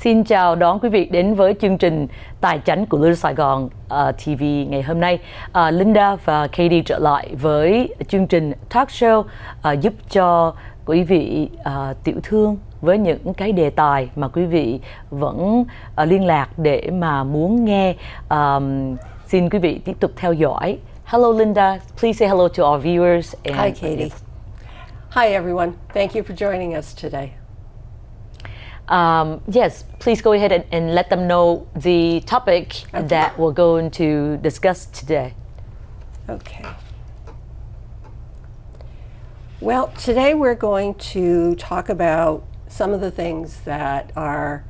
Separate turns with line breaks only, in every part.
Xin chào đón quý vị đến với chương trình Tài chánh của LittleSaigon TV ngày hôm nay. Linda và Katie trở lại với chương trình talk show giúp cho quý vị tiểu thương với những cái đề tài mà quý vị vẫn liên lạc để mà muốn nghe. Xin quý vị tiếp tục theo dõi. Hello Linda, please say hello to our viewers.
And hi Katie. Hi everyone. Thank you for joining us today.
Yes, please go ahead and let them know the topic that we're going to discuss today.
Okay. Well, today we're going to talk about some of the things that are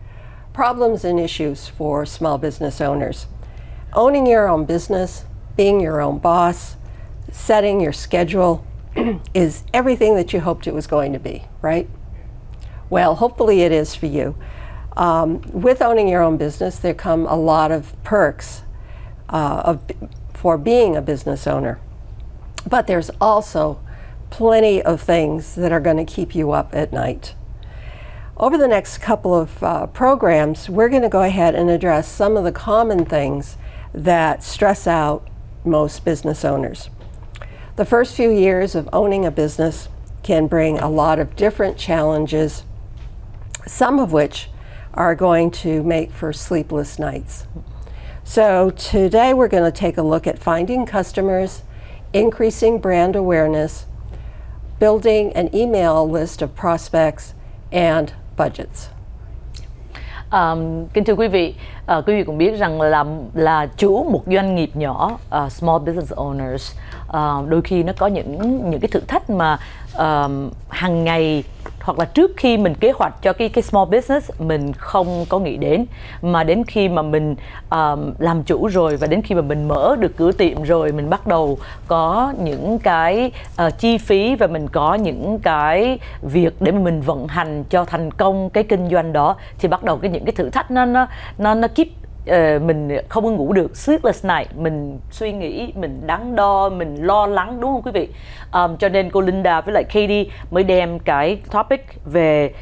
problems and issues for small business owners. Owning your own business, being your own boss, setting your schedule is everything that you hoped it was going to be, right? Well, hopefully it is for you. With owning your own business, there come a lot of perks for being a business owner. But there's also plenty of things that are going to keep you up at night. Over the next couple of programs, we're going to go ahead and address some of the common things that stress out most business owners. The first few years of owning a business can bring a lot of different challenges, some of which are going to make for sleepless nights. So today we're going to take a look at finding customers, increasing brand awareness, building an email list of prospects, and budgets.
Kính thưa quý vị cũng biết rằng là chủ một doanh nghiệp nhỏ, small business owners, đôi khi nó có những cái thử thách mà hàng ngày hoặc là trước khi mình kế hoạch cho cái small business mình không có nghĩ đến, mà đến khi mà mình làm chủ rồi và đến khi mà mình mở được cửa tiệm rồi mình bắt đầu có những cái chi phí và mình có những cái việc để mà mình vận hành cho thành công cái kinh doanh đó, thì bắt đầu những cái thử thách nó keep mình không có ngủ được, sleepless night, mình suy nghĩ, mình đắn đo, mình lo lắng, đúng không quý vị? Cho nên cô Linda với lại Katie mới đem cái topic về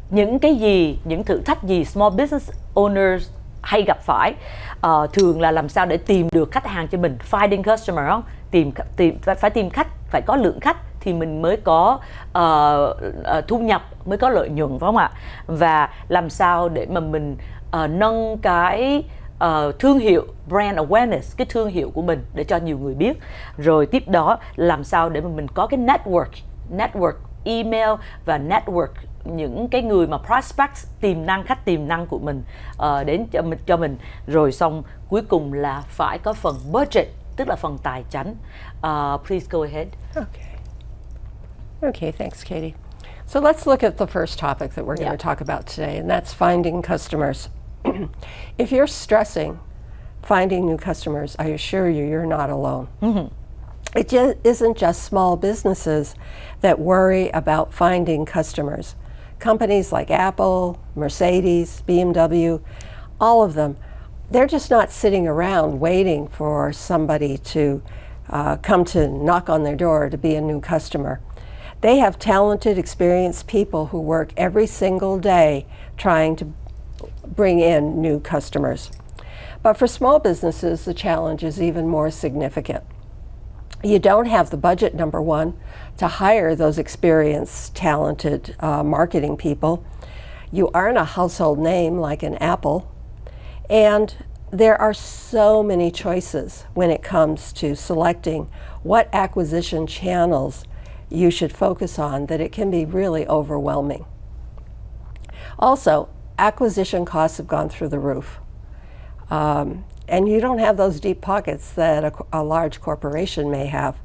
những cái gì, những thử thách gì small business owners hay gặp phải, thường là làm sao để tìm được khách hàng cho mình, finding customer, không? Phải tìm khách, phải có lượng khách thì mình mới có thu nhập, mới có lợi nhuận, phải không ạ? Và làm sao để mà mình nâng cái thương hiệu, brand awareness, cái thương hiệu của mình để cho nhiều người biết. Rồi tiếp đó làm sao để mà mình có cái network email và network những cái người mà prospects, khách tiềm năng của mình đến cho mình. Rồi xong cuối cùng là phải có phần budget, tức là phần tài chánh. Please go ahead.
Okay, thanks, Katie. So let's look at the first topic that we're going to talk about today, and that's finding customers. If you're stressing finding new customers, I assure you, you're not alone. Mm-hmm. It isn't just small businesses that worry about finding customers. Companies like Apple, Mercedes, BMW, all of them, they're just not sitting around waiting for somebody to come to knock on their door to be a new customer. They have talented, experienced people who work every single day trying to bring in new customers. But for small businesses, the challenge is even more significant. You don't have the budget, number one, to hire those experienced, talented marketing people. You aren't a household name like an Apple. And there are so many choices when it comes to selecting what acquisition channels you should focus on that it can be really overwhelming. Also, acquisition costs have gone through the roof. And you don't have those deep pockets that a large corporation may have.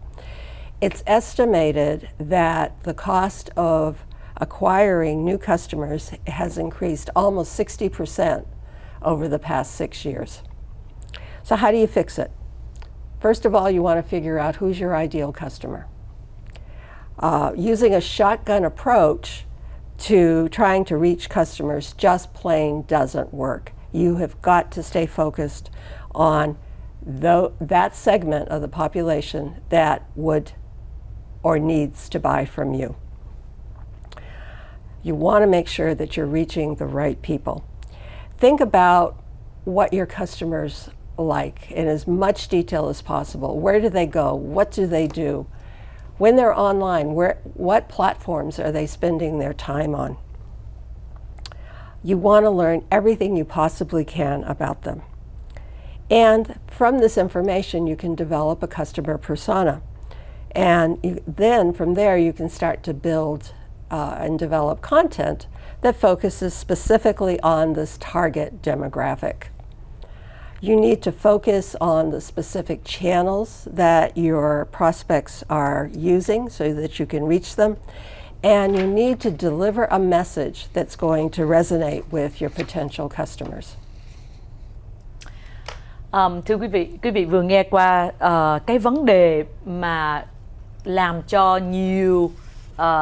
It's estimated that the cost of acquiring new customers has increased almost 60% over the past 6 years. So how do you fix it? First of all, you want to figure out who's your ideal customer. Using a shotgun approach to trying to reach customers just plain doesn't work. You have got to stay focused on that segment of the population that would or needs to buy from you. You want to make sure that you're reaching the right people. Think about what your customers like in as much detail as possible. Where do they go? What do they do? When they're online, what platforms are they spending their time on? You want to learn everything you possibly can about them. And from this information, you can develop a customer persona. And then from there, you can start to build and develop content that focuses specifically on this target demographic. You need to focus on the specific channels that your prospects are using so that you can reach them. And you need to deliver a message that's going to resonate with your potential customers.
Thưa quý vị vừa nghe qua cái vấn đề mà làm cho nhiều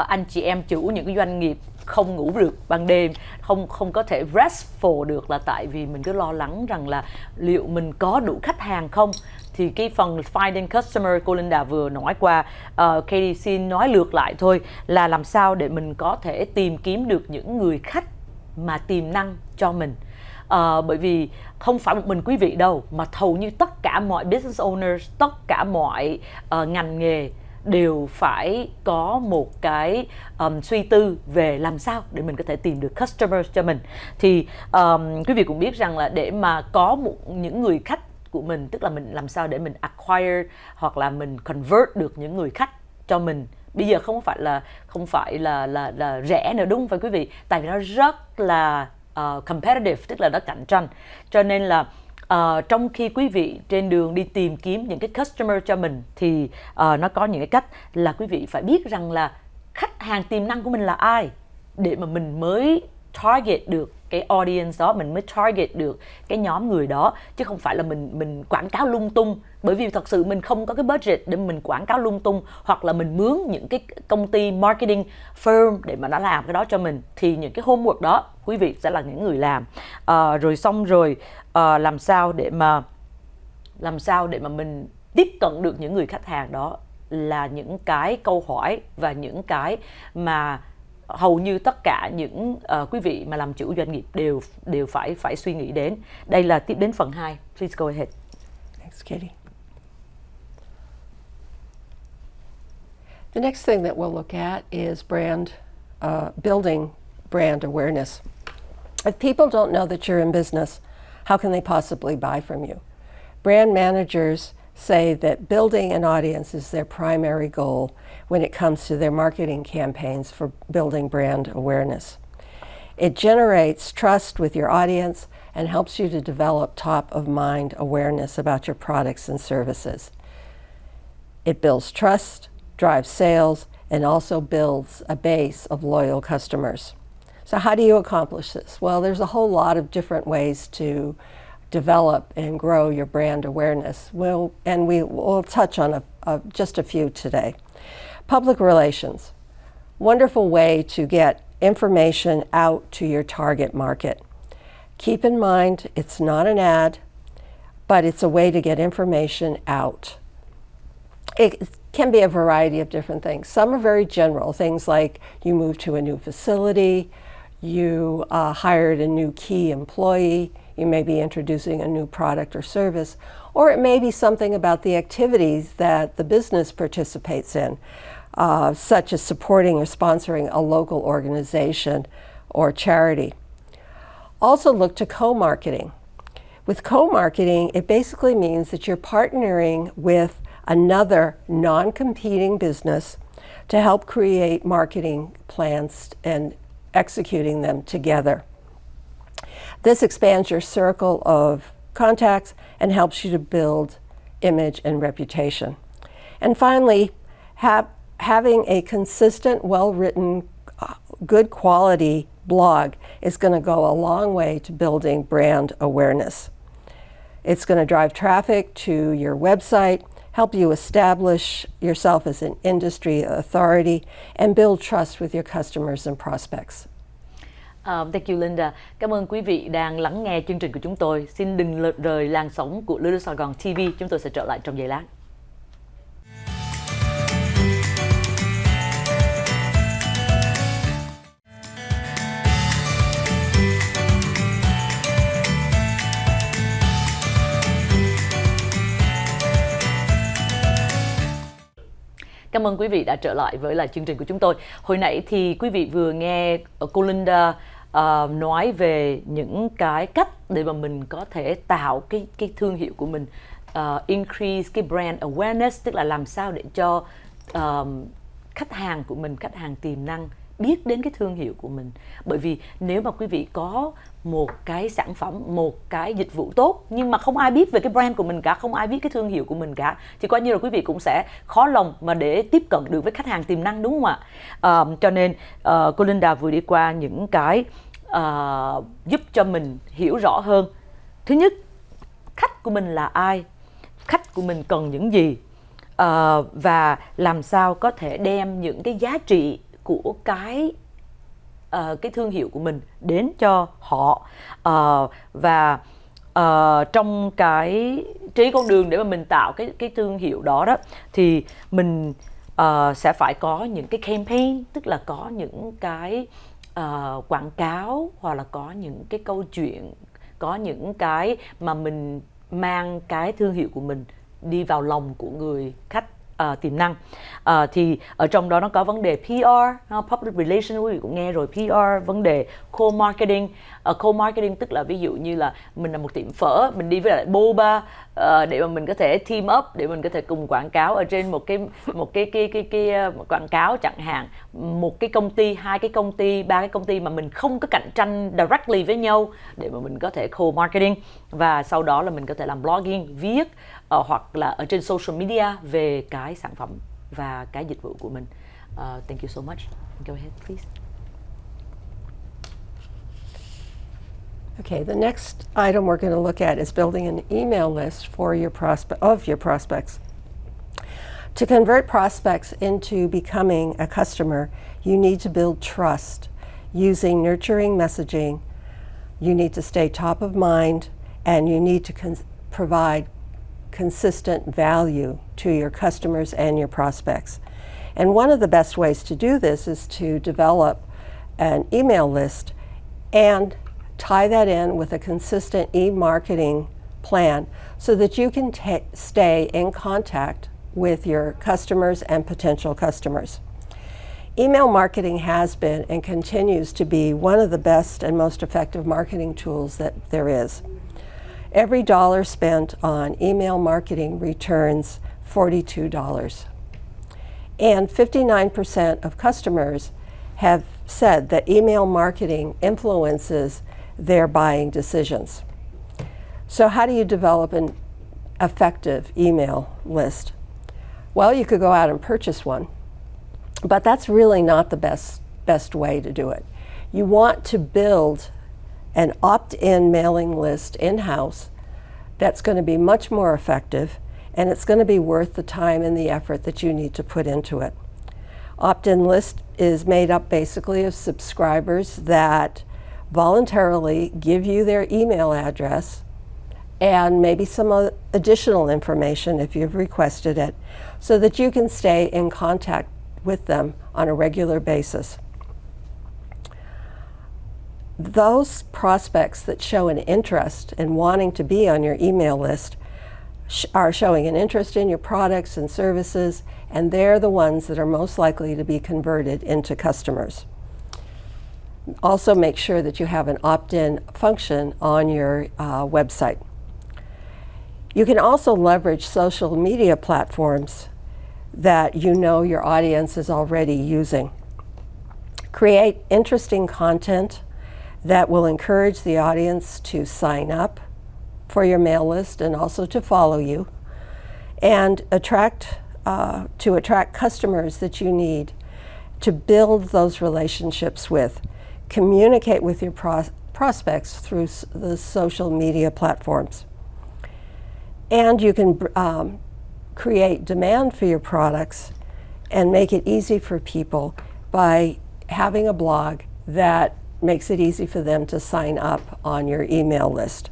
anh chị em chủ những cái doanh nghiệp không ngủ được ban đêm, không có thể restful được, là tại vì mình cứ lo lắng rằng là liệu mình có đủ khách hàng không. Thì cái phần finding customer cô Linda vừa nói qua, Katie xin nói lược lại thôi, là làm sao để mình có thể tìm kiếm được những người khách mà tiềm năng cho mình. Bởi vì không phải một mình quý vị đâu, mà hầu như tất cả mọi business owners, tất cả mọi ngành nghề đều phải có một cái suy tư về làm sao để mình có thể tìm được customers cho mình. Thì quý vị cũng biết rằng là để mà có những người khách của mình, tức là mình làm sao để mình acquire hoặc là mình convert được những người khách cho mình. Bây giờ không phải là rẻ nữa, đúng không phải quý vị? Tại vì nó rất là competitive, tức là nó cạnh tranh. Cho nên là trong khi quý vị trên đường đi tìm kiếm những cái customer cho mình thì nó có những cái cách là quý vị phải biết rằng là khách hàng tiềm năng của mình là ai, để mà mình mới target được cái audience đó, mình mới target được cái nhóm người đó, chứ không phải là mình quảng cáo lung tung. Bởi vì thật sự mình không có cái budget để mình quảng cáo lung tung, hoặc là mình mướn những cái công ty marketing firm để mà nó làm cái đó cho mình. Thì những cái homework đó quý vị sẽ là những người làm. Rồi xong rồi làm sao để mà mình tiếp cận được những người khách hàng đó, là những cái câu hỏi và những cái mà hầu như tất cả những quý vị mà làm chủ doanh nghiệp đều phải suy nghĩ đến. Đây là tiếp đến phần 2. Please go ahead.
Thanks, Katie. The next thing that we'll look at is building brand awareness. If people don't know that you're in business, how can they possibly buy from you? Brand managers say that building an audience is their primary goal when it comes to their marketing campaigns for building brand awareness. It generates trust with your audience and helps you to develop top-of-mind awareness about your products and services. It builds trust, drives sales, and also builds a base of loyal customers. So how do you accomplish this? Well, there's a whole lot of different ways to develop and grow your brand awareness. We'll touch on just a few today. Public relations, wonderful way to get information out to your target market. Keep in mind, it's not an ad, but it's a way to get information out. It can be a variety of different things. Some are very general, things like you moved to a new facility, you hired a new key employee, you may be introducing a new product or service, or it may be something about the activities that the business participates in, such as supporting or sponsoring a local organization or charity. Also look to co-marketing. With co-marketing, it basically means that you're partnering with another non-competing business to help create marketing plans and executing them together. This expands your circle of contacts and helps you to build image and reputation. And finally, having a consistent, well-written, good quality blog is going to go a long way to building brand awareness. It's going to drive traffic to your website, help you establish yourself as an industry authority, and build trust with your customers and prospects.
Thank you, Linda. Cảm ơn quý vị đang lắng nghe chương trình của chúng tôi. Xin đừng rời làn sóng của LittleSaigon TV. Chúng tôi sẽ trở lại trong giây lát. Cảm ơn quý vị đã trở lại với lại chương trình của chúng tôi. Hồi nãy thì quý vị vừa nghe cô Linda nói về những cái cách để mà mình có thể tạo cái thương hiệu của mình, increase cái brand awareness, tức là làm sao để cho khách hàng của mình, khách hàng tiềm năng biết đến cái thương hiệu của mình. Bởi vì nếu mà quý vị có một cái sản phẩm, một cái dịch vụ tốt nhưng mà không ai biết về cái brand của mình cả, không ai biết cái thương hiệu của mình cả, thì coi như là quý vị cũng sẽ khó lòng mà để tiếp cận được với khách hàng tiềm năng, đúng không ạ? Cho nên cô Linda vừa đi qua những cái giúp cho mình hiểu rõ hơn. Thứ nhất, khách của mình là ai, khách của mình cần những gì, và làm sao có thể đem những cái giá trị của cái thương hiệu của mình đến cho họ. Và trong cái trên con đường để mà mình tạo cái thương hiệu đó thì mình sẽ phải có những cái campaign, tức là có những cái quảng cáo, hoặc là có những cái câu chuyện, có những cái mà mình mang cái thương hiệu của mình đi vào lòng của người khách tiềm năng. Thì ở trong đó nó có vấn đề PR, public relations, quý vị cũng nghe rồi, PR, vấn đề co-marketing. Co-marketing tức là ví dụ như là mình là một tiệm phở, mình đi với lại boba để mà mình có thể team up, để mình có thể cùng quảng cáo ở trên một cái quảng cáo chẳng hạn. Một cái công ty, hai cái công ty, ba cái công ty mà mình không có cạnh tranh directly với nhau, để mà mình có thể co-marketing. Và sau đó là mình có thể làm blogging, viết hoặc là ở trên social media về cái sản phẩm và cái dịch vụ của mình. Thank you so much. Go ahead, please.
Okay, the next item we're going to look at is building an email list for your prospects. To convert prospects into becoming a customer, you need to build trust using nurturing messaging. You need to stay top of mind, and you need to provide consistent value to your customers and your prospects. And one of the best ways to do this is to develop an email list and tie that in with a consistent e-marketing plan so that you can stay in contact with your customers and potential customers. Email marketing has been and continues to be one of the best and most effective marketing tools that there is. Every dollar spent on email marketing returns $42. And 59% of customers have said that email marketing influences their buying decisions. So how do you develop an effective email list? Well, you could go out and purchase one, but that's really not the best way to do it. You want to build an opt-in mailing list in-house that's going to be much more effective, and it's going to be worth the time and the effort that you need to put into it. Opt-in list is made up basically of subscribers that voluntarily give you their email address and maybe some additional information if you've requested it, so that you can stay in contact with them on a regular basis. Those prospects that show an interest in wanting to be on your email list are showing an interest in your products and services, and they're the ones that are most likely to be converted into customers. Also, make sure that you have an opt-in function on your website. You can also leverage social media platforms that you know your audience is already using. Create interesting content that will encourage the audience to sign up for your mail list and also to follow you, and attract customers that you need to build those relationships with. Communicate with your prospects through the social media platforms. And you can create demand for your products and make it easy for people by having a blog that makes it easy for them to sign up on your email list.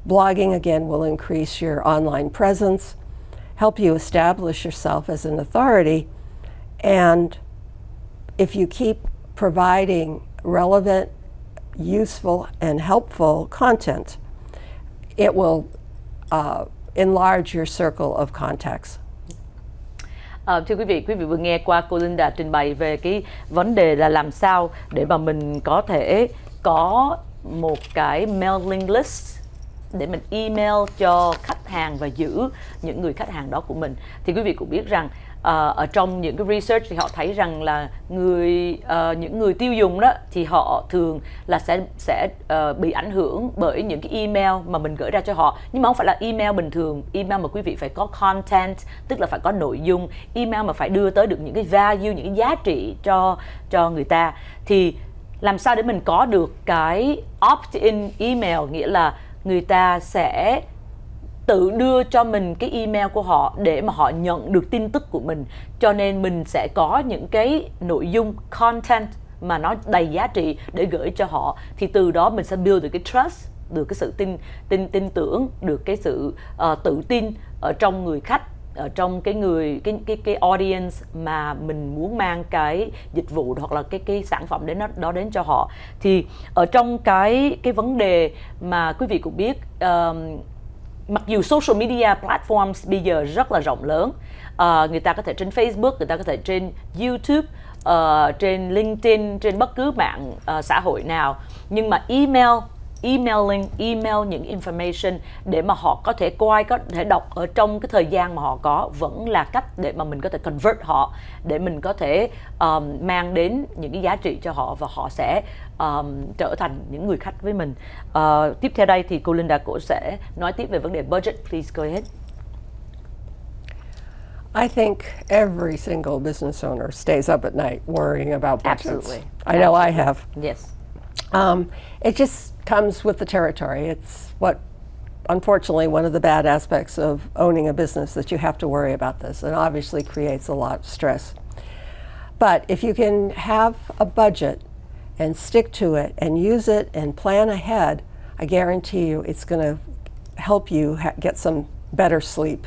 Blogging, again, will increase your online presence, help you establish yourself as an authority, and if you keep providing relevant, useful, and helpful content, it will enlarge your circle of contacts.
Thưa quý vị vừa nghe qua cô Linda trình bày về cái vấn đề là làm sao để mà mình có thể có một cái mailing list để mình email cho khách hàng và giữ những người khách hàng đó của mình. Thì quý vị cũng biết rằng ở trong những cái research thì họ thấy rằng là những người tiêu dùng đó thì họ thường là sẽ bị ảnh hưởng bởi những cái email mà mình gửi ra cho họ, nhưng mà không phải là email bình thường, email mà quý vị phải có content, tức là phải có nội dung, email mà phải đưa tới được những cái value, những cái giá trị cho người ta. Thì làm sao để mình có được cái opt-in email, nghĩa là người ta sẽ tự đưa cho mình cái email của họ để mà họ nhận được tin tức của mình, cho nên mình sẽ có những cái nội dung content mà nó đầy giá trị để gửi cho họ. Thì từ đó mình sẽ build được cái trust, được cái sự tin tưởng, được cái sự tự tin ở trong người khách, ở trong cái audience mà mình muốn mang cái dịch vụ hoặc là cái sản phẩm đến cho họ. Thì ở trong cái vấn đề mà quý vị cũng biết, mặc dù social media platforms bây giờ rất là rộng lớn, người ta có thể trên Facebook, người ta có thể trên YouTube, trên LinkedIn, trên bất cứ mạng xã hội nào, nhưng mà email những information để mà họ có thể coi, có thể đọc ở trong cái thời gian mà họ có, vẫn là cách để mà mình có thể convert họ, để mình có thể mang đến những cái giá trị cho họ và họ sẽ trở thành những người khách với mình. Tiếp theo đây thì cô Linda cũng sẽ nói tiếp về vấn đề budget. Please go ahead.
I think every single business owner stays up at night worrying about budgets.
Absolutely.
I know I have.
Yes.
It just comes with the territory. It's unfortunately, one of the bad aspects of owning a business, that you have to worry about this, and obviously creates a lot of stress. But if you can have a budget and stick to it and use it and plan ahead, I guarantee you it's going to help you get some better sleep.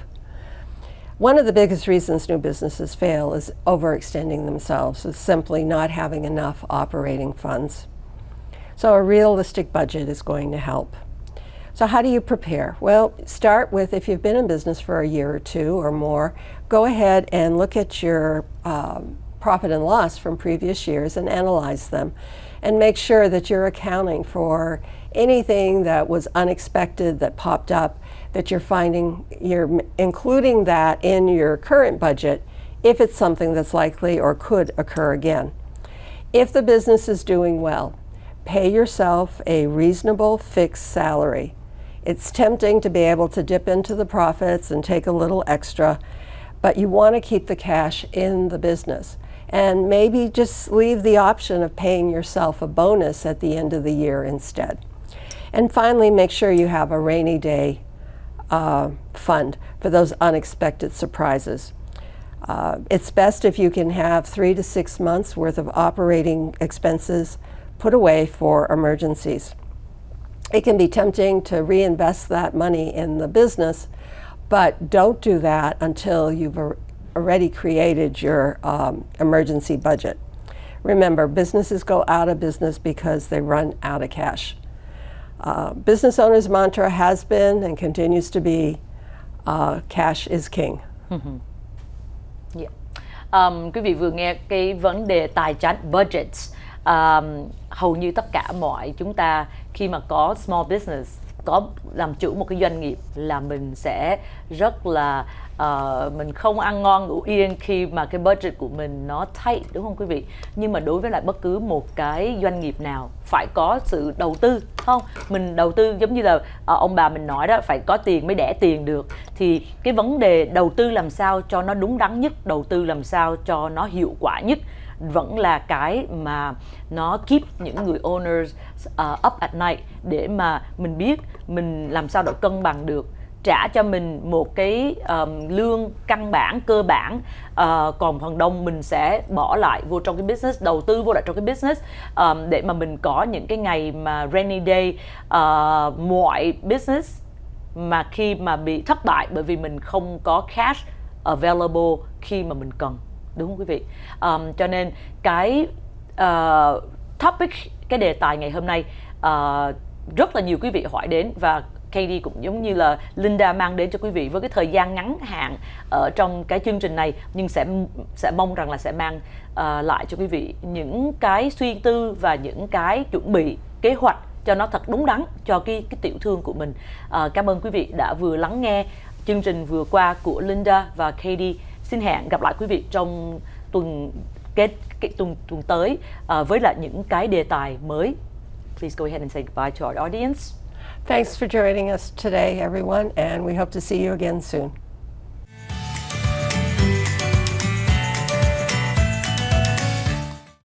One of the biggest reasons new businesses fail is overextending themselves, is simply not having enough operating funds. So a realistic budget is going to help. So how do you prepare? Well, start with, if you've been in business for a year or two or more, go ahead and look at your profit and loss from previous years and analyze them, and make sure that you're accounting for anything that was unexpected that popped up, that you're including that in your current budget if it's something that's likely or could occur again. If the business is doing well, pay yourself a reasonable fixed salary. It's tempting to be able to dip into the profits and take a little extra, but you want to keep the cash in the business. And maybe just leave the option of paying yourself a bonus at the end of the year instead. And finally, make sure you have a rainy day fund for those unexpected surprises. It's best if you can have 3 to 6 months worth of operating expenses put away for emergencies. It can be tempting to reinvest that money in the business, but don't do that until you've already created your emergency budget. Remember, businesses go out of business because they run out of cash. Business owners' mantra has been and continues to be, cash is king.
Yeah. Quý vị vừa nghe cái vấn đề tài chính budget. Hầu như tất cả chúng ta khi mà có small business, có làm chủ một cái doanh nghiệp, là mình sẽ rất là mình không ăn ngon ngủ yên khi mà cái budget của mình nó tight, đúng không quý vị? Nhưng mà đối với lại bất cứ một cái doanh nghiệp nào phải có sự đầu tư, không? Mình đầu tư giống như là ông bà mình nói đó, phải có tiền mới đẻ tiền được. Thì cái vấn đề đầu tư làm sao cho nó đúng đắn nhất, đầu tư làm sao cho nó hiệu quả nhất, vẫn là cái mà nó keep những người owners up at night, để mà mình biết mình làm sao để cân bằng được, trả cho mình một cái lương căn bản, cơ bản, còn phần đông mình sẽ bỏ lại vô trong cái business, đầu tư vô lại trong cái business, để mà mình có những cái ngày mà rainy day, mọi business mà khi mà bị thất bại bởi vì mình không có cash available khi mà mình cần, đúng không quý vị? Cho nên cái topic, cái đề tài ngày hôm nay rất là nhiều quý vị hỏi đến, và Katie cũng giống như là Linda mang đến cho quý vị với cái thời gian ngắn hạn ở trong cái chương trình này, nhưng sẽ mong rằng là sẽ mang lại cho quý vị những cái suy tư và những cái chuẩn bị kế hoạch cho nó thật đúng đắn cho cái tiểu thương của mình. Cảm ơn quý vị đã vừa lắng nghe chương trình vừa qua của Linda và Katie. Xin hẹn gặp lại quý vị trong tuần tới với lại những cái đề tài mới. Please go ahead and say goodbye to our audience.
Thanks for joining us today, everyone, and we hope to see you again soon.